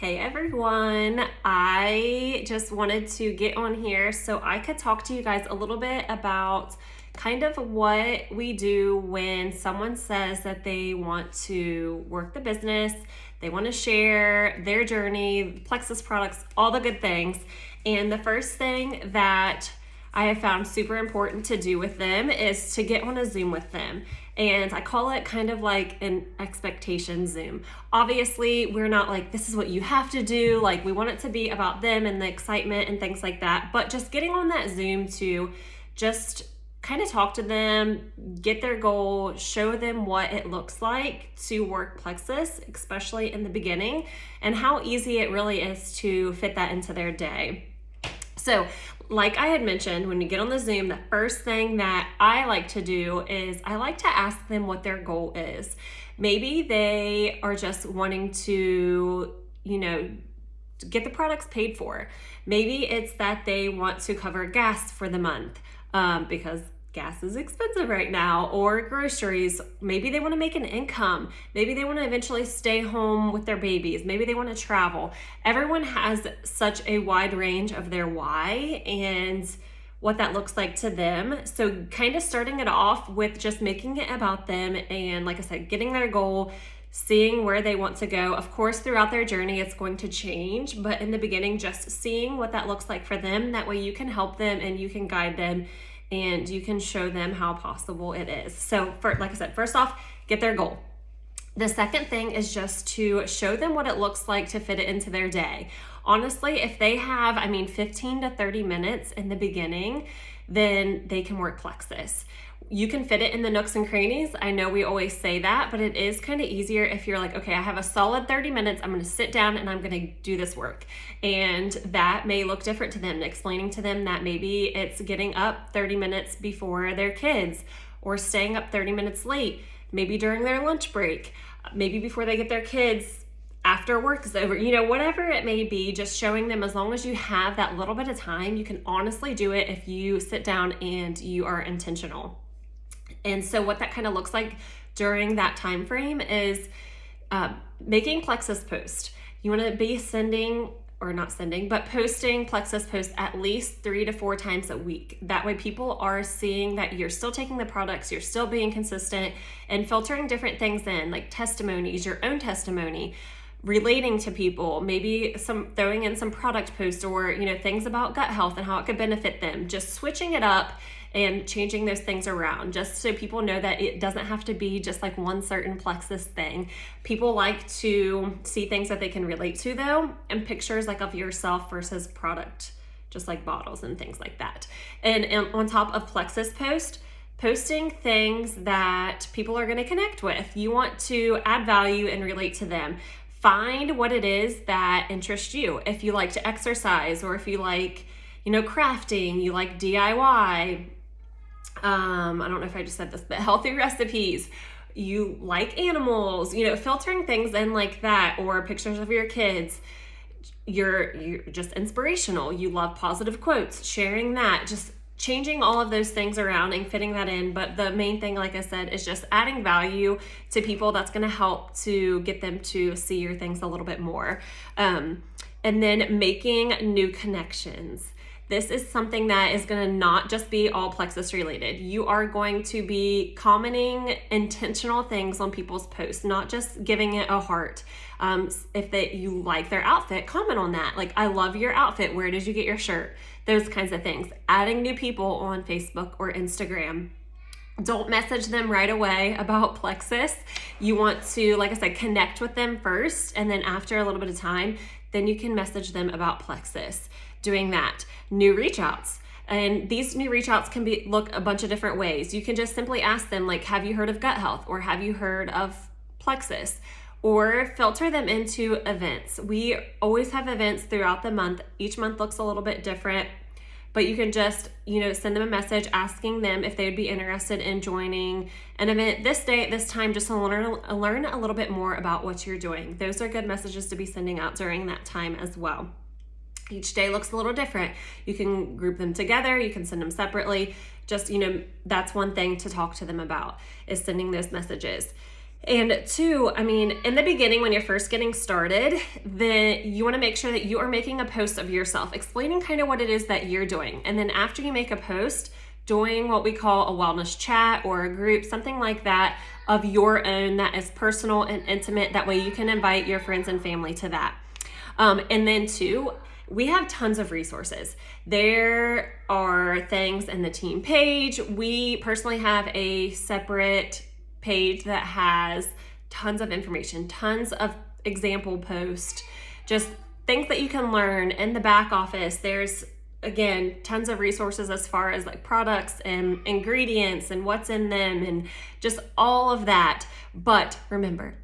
Hey everyone, I just wanted to get on here so I could talk to you guys a little bit about kind of what we do when someone says that they want to work the business, they want to share their journey, Plexus products, all the good things. And the first thing that I have found super important to do with them is to get on a Zoom with them. And I call it kind of like an expectation Zoom. Obviously, we're not like, this is what you have to do. Like, we want it to be about them and the excitement and things like that. But just getting on that Zoom to just kind of talk to them, get their goal, show them what it looks like to work Plexus, especially in the beginning, and how easy it really is to fit that into their day. So, like I had mentioned, when you get on the Zoom, the first thing that I like to do is I like to ask them what their goal is. Maybe they are just wanting to, get the products paid for. Maybe it's that they want to cover gas for the month because gas is expensive right now, or groceries. Maybe they want to make an income. Maybe they want to eventually stay home with their babies. Maybe they want to travel. Everyone has such a wide range of their why and what that looks like to them. So kind of starting it off with just making it about them and, like I said, getting their goal, seeing where they want to go. Of course, throughout their journey, it's going to change, but in the beginning, just seeing what that looks like for them. That way you can help them and you can guide them and you can show them how possible it is. So like I said, first off, get their goal. The second thing is just to show them what it looks like to fit it into their day. Honestly, if they have, 15 to 30 minutes in the beginning, then they can work Plexus. You can fit it in the nooks and crannies. I know we always say that, but it is kind of easier if you're like, okay, I have a solid 30 minutes. I'm going to sit down and I'm going to do this work. And that may look different to them, explaining to them that maybe it's getting up 30 minutes before their kids or staying up 30 minutes late, maybe during their lunch break, maybe before they get their kids after work is over, whatever it may be, just showing them as long as you have that little bit of time, you can honestly do it if you sit down and you are intentional. And so what that kind of looks like during that time frame is making Plexus post. You want to be posting Plexus posts at least 3 to 4 times a week. That way people are seeing that you're still taking the products, you're still being consistent and filtering different things in, like testimonies, your own testimony, relating to people, maybe throwing in some product posts or, things about gut health and how it could benefit them, just switching it up and changing those things around just so people know that it doesn't have to be just like one certain Plexus thing. People like to see things that they can relate to though, and pictures like of yourself versus product, just like bottles and things like that. And on top of Plexus posting things that people are going to connect with. You want to add value and relate to them. Find what it is that interests you. If you like to exercise, or if you like, crafting, you like DIY, I don't know if I just said this, but healthy recipes, you like animals, filtering things in like that, or pictures of your kids, you're just inspirational, you love positive quotes, sharing that, just changing all of those things around and fitting that in. But the main thing, like I said, is just adding value to people. That's going to help to get them to see your things a little bit more. And then making new connections. This is something that is going to not just be all Plexus related. You are going to be commenting intentional things on people's posts, not just giving it a heart. If you like their outfit, comment on that. Like, I love your outfit. Where did you get your shirt? Those kinds of things. Adding new people on Facebook or Instagram. Don't message them right away about Plexus. You want to, like I said, connect with them first, and then after a little bit of time, then you can message them about Plexus. Doing that. New reach outs. And these new reach outs can look a bunch of different ways. You can just simply ask them, like, have you heard of gut health? Or have you heard of Plexus? Or filter them into events. We always have events throughout the month. Each month looks a little bit different. But you can just, send them a message asking them if they would be interested in joining an event this day at this time, just to learn a little bit more about what you're doing. Those are good messages to be sending out during that time as well. Each day looks a little different. You can group them together. You can send them separately. Just, that's one thing to talk to them about, is sending those messages. And two, I mean, in the beginning, when you're first getting started, then you want to make sure that you are making a post of yourself, explaining kind of what it is that you're doing. And then after you make a post, doing what we call a wellness chat or a group, something like that of your own that is personal and intimate. That way you can invite your friends and family to that. And then two, we have tons of resources. There are things in the team page. We personally have a separate page that has tons of information, tons of example posts, just things that you can learn in the back office. There's, again, tons of resources as far as like products and ingredients and what's in them and just all of that. But remember,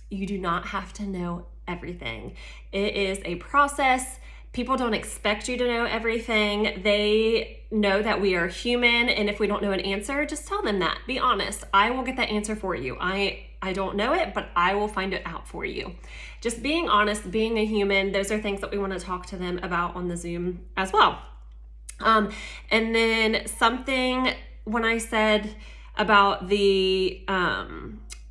you do not have to know everything. It is a process. People don't expect you to know everything. They know that we are human, and if we don't know an answer, just tell them that. Be honest. I will get that answer for you. I don't know it, but I will find it out for you. Just being honest, being a human, those are things that we want to talk to them about on the Zoom as well. And then something, when I said about the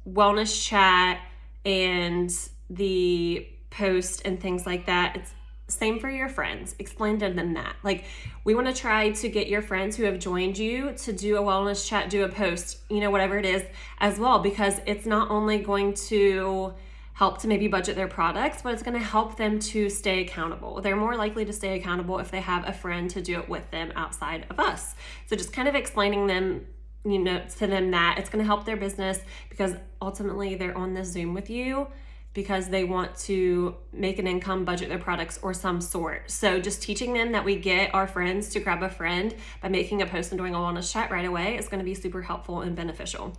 wellness chat and the post and things like that, it's same for your friends. Explain to them that. Like, we want to try to get your friends who have joined you to do a wellness chat, do a post, whatever it is as well, because it's not only going to help to maybe budget their products, but it's going to help them to stay accountable. They're more likely to stay accountable if they have a friend to do it with them outside of us. So just kind of explaining them, to them that it's going to help their business, because ultimately they're on this Zoom with you because they want to make an income, budget their products or some sort. So just teaching them that we get our friends to grab a friend by making a post and doing a wellness chat right away is going to be super helpful and beneficial.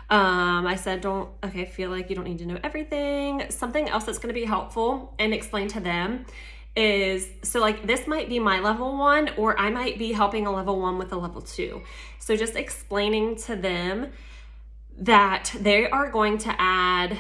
I said, feel like you don't need to know everything. Something else that's going to be helpful and explain to them is, so like this might be my level 1, or I might be helping a level 1 with a level 2. So just explaining to them that they are going to add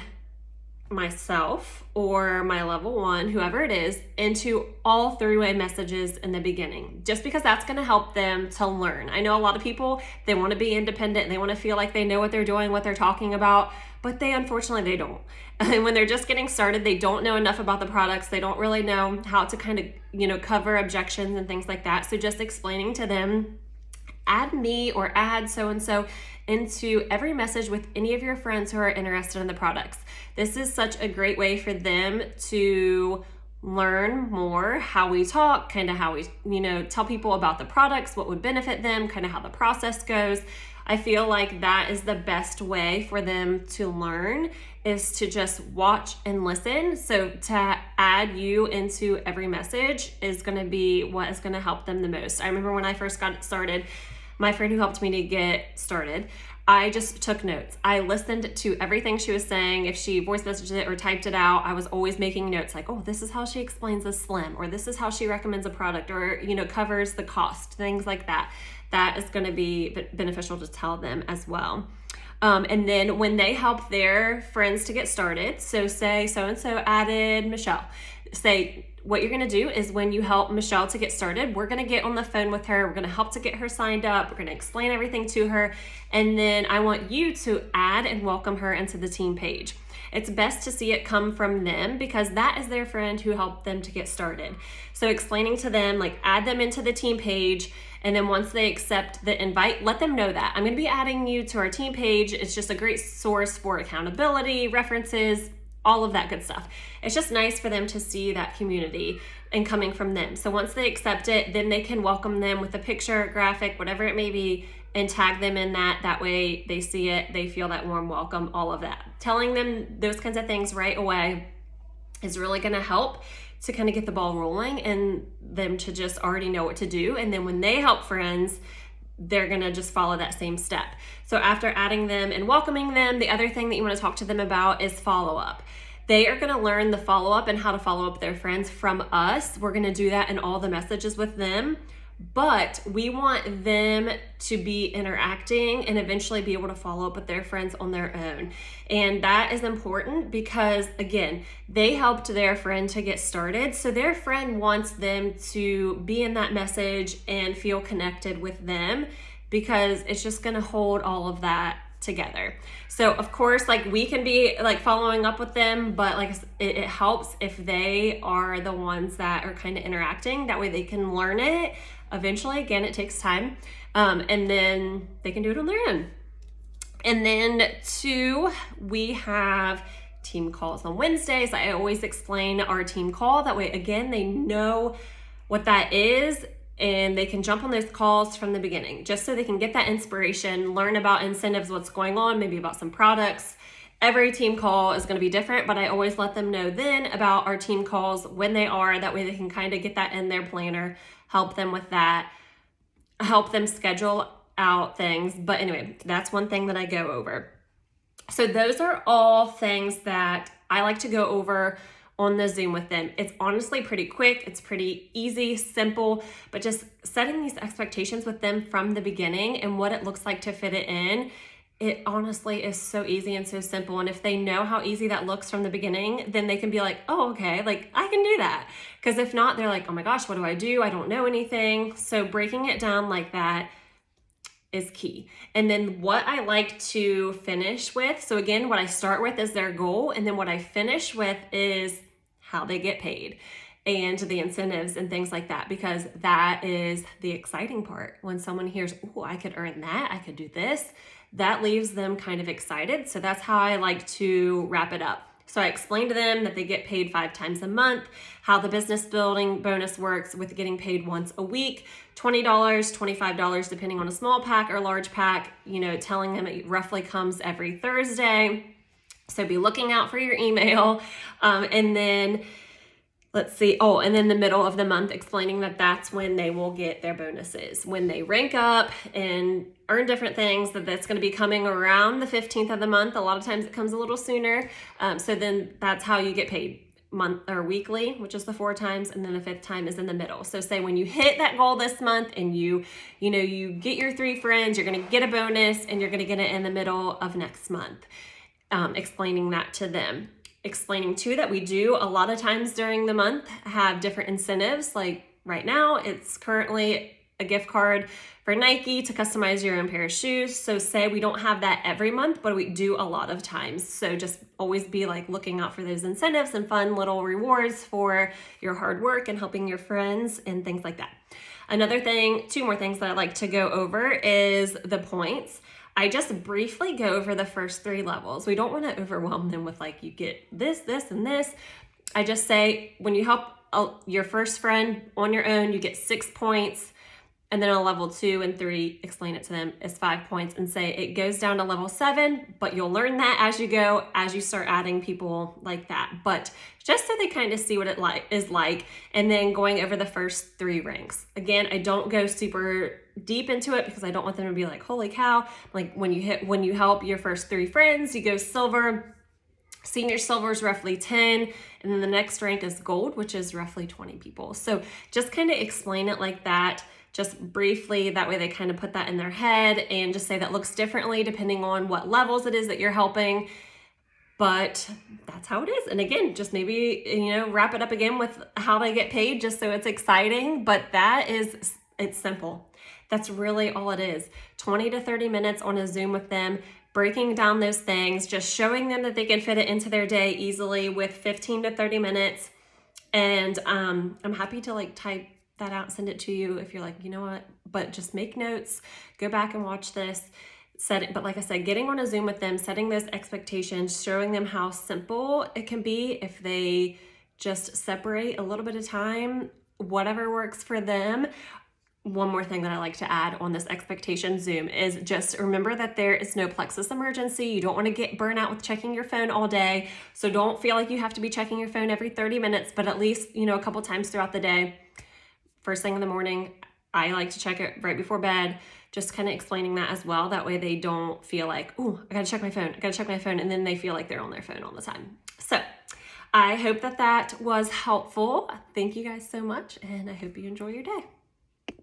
myself or my level 1, whoever it is, into all 3-way messages in the beginning, just because that's going to help them to learn. I know a lot of people, they want to be independent, they want to feel like they know what they're doing, what they're talking about, but unfortunately they don't. And when they're just getting started, they don't know enough about the products. They don't really know how to kind of, cover objections and things like that. So just explaining to them, add me or add so-and-so into every message with any of your friends who are interested in the products. This is such a great way for them to learn more how we talk, kind of how we, tell people about the products, what would benefit them, kind of how the process goes. I feel like that is the best way for them to learn, is to just watch and listen. So to add you into every message is going to be what is going to help them the most. I remember when I first got started, my friend who helped me to get started, I just took notes. I listened to everything she was saying. If she voice messaged it or typed it out, I was always making notes like, oh, this is how she explains a slim, or this is how she recommends a product, or, covers the cost, things like that. That is going to be beneficial to tell them as well. And then when they help their friends to get started, so say so-and-so added Michelle, say what you're going to do is when you help Michelle to get started, we're going to get on the phone with her. We're going to help to get her signed up. We're going to explain everything to her. And then I want you to add and welcome her into the team page. It's best to see it come from them because that is their friend who helped them to get started. So explaining to them, like, add them into the team page. And then once they accept the invite, let them know that I'm going to be adding you to our team page. It's just a great source for accountability, references, all of that good stuff. It's just nice for them to see that community and coming from them. So once they accept it, then they can welcome them with a picture, graphic, whatever it may be, and tag them in that. That way they see it, they feel that warm welcome, all of that. Telling them those kinds of things right away is really going to help to kind of get the ball rolling and them to just already know what to do. And then when they help friends, they're going to just follow that same step. So after adding them and welcoming them, the other thing that you want to talk to them about is follow-up. They are going to learn the follow-up and how to follow up their friends from us. We're going to do that in all the messages with them, but we want them to be interacting and eventually be able to follow up with their friends on their own. And that is important because, again, they helped their friend to get started. So their friend wants them to be in that message and feel connected with them because it's just going to hold all of that together. So of course, like we can be like following up with them, but like it helps if they are the ones that are kind of interacting. That way they can learn it. Eventually, again, it takes time. And then they can do it on their own. And then 2, we have team calls on Wednesdays. I always explain our team call. That way, again, they know what that is and they can jump on those calls from the beginning, just so they can get that inspiration, learn about incentives, what's going on, maybe about some products. Every team call is going to be different, but I always let them know then about our team calls when they are. That way they can kind of get that in their planner, help them with that, help them schedule out things. But anyway, that's one thing that I go over. So those are all things that I like to go over on the Zoom with them. It's honestly pretty quick. It's pretty easy, simple, but just setting these expectations with them from the beginning and what it looks like to fit it in. It honestly is so easy and so simple. And if they know how easy that looks from the beginning, then they can be like, oh, okay, like I can do that. Because if not, they're like, oh my gosh, what do I do? I don't know anything. So breaking it down like that is key. And then what I like to finish with, so again, what I start with is their goal. And then what I finish with is how they get paid and the incentives and things like that, because that is the exciting part. When someone hears, oh, I could earn that, I could do this, that leaves them kind of excited. So that's how I like to wrap it up. So I explained to them that they get paid 5 times a month, how the business building bonus works with getting paid once a week, $20, $25, depending on a small pack or large pack, telling them it roughly comes every Thursday. So be looking out for your email. And then let's see. Oh, and then the middle of the month, explaining that that's when they will get their bonuses. When they rank up and earn different things, that's going to be coming around the 15th of the month. A lot of times it comes a little sooner. So then that's how you get paid, month or weekly, which is the 4 times. And then the 5th time is in the middle. So say when you hit that goal this month and you get your 3 friends, you're going to get a bonus and you're going to get it in the middle of next month. Explaining that to them. Explaining too that we do a lot of times during the month have different incentives. Like right now, it's currently a gift card for Nike to customize your own pair of shoes. So say we don't have that every month, but we do a lot of times. So just always be like looking out for those incentives and fun little rewards for your hard work and helping your friends and things like that. Another thing, 2 more things that I like to go over is the points. I just briefly go over the first 3 levels. We don't want to overwhelm them with like, you get this, this, and this. I just say when you help your first friend on your own, you get 6 points. And then on level 2 and 3, explain it to them is 5 points and say it goes down to level 7, but you'll learn that as you go, as you start adding people like that. But just so they kind of see what it is like, and then going over the first 3 ranks. Again, I don't go super deep into it because I don't want them to be like, holy cow. Like when you help your first 3 friends, you go silver. Senior silver is roughly 10, and then the next rank is gold, which is roughly 20 people. So just kind of explain it like that, just briefly. That way they kind of put that in their head and just say that looks differently depending on what levels it is that you're helping. But that's how it is. And again, just maybe, wrap it up again with how they get paid just so it's exciting. But it's simple. That's really all it is. 20 to 30 minutes on a Zoom with them, breaking down those things, just showing them that they can fit it into their day easily with 15 to 30 minutes. And I'm happy to like type that out, send it to you if you're like, you know what, but just make notes, go back and watch this, set it. But like I said, getting on a Zoom with them, setting those expectations, showing them how simple it can be if they just separate a little bit of time, whatever works for them. One more thing that I like to add on this expectation Zoom is just remember that there is no Plexus emergency. You don't want to get burnt out with checking your phone all day. So don't feel like you have to be checking your phone every 30 minutes, but at least, a couple times throughout the day. First thing in the morning, I like to check it right before bed, just kind of explaining that as well. That way they don't feel like, oh, I got to check my phone. And then they feel like they're on their phone all the time. So I hope that was helpful. Thank you guys so much. And I hope you enjoy your day.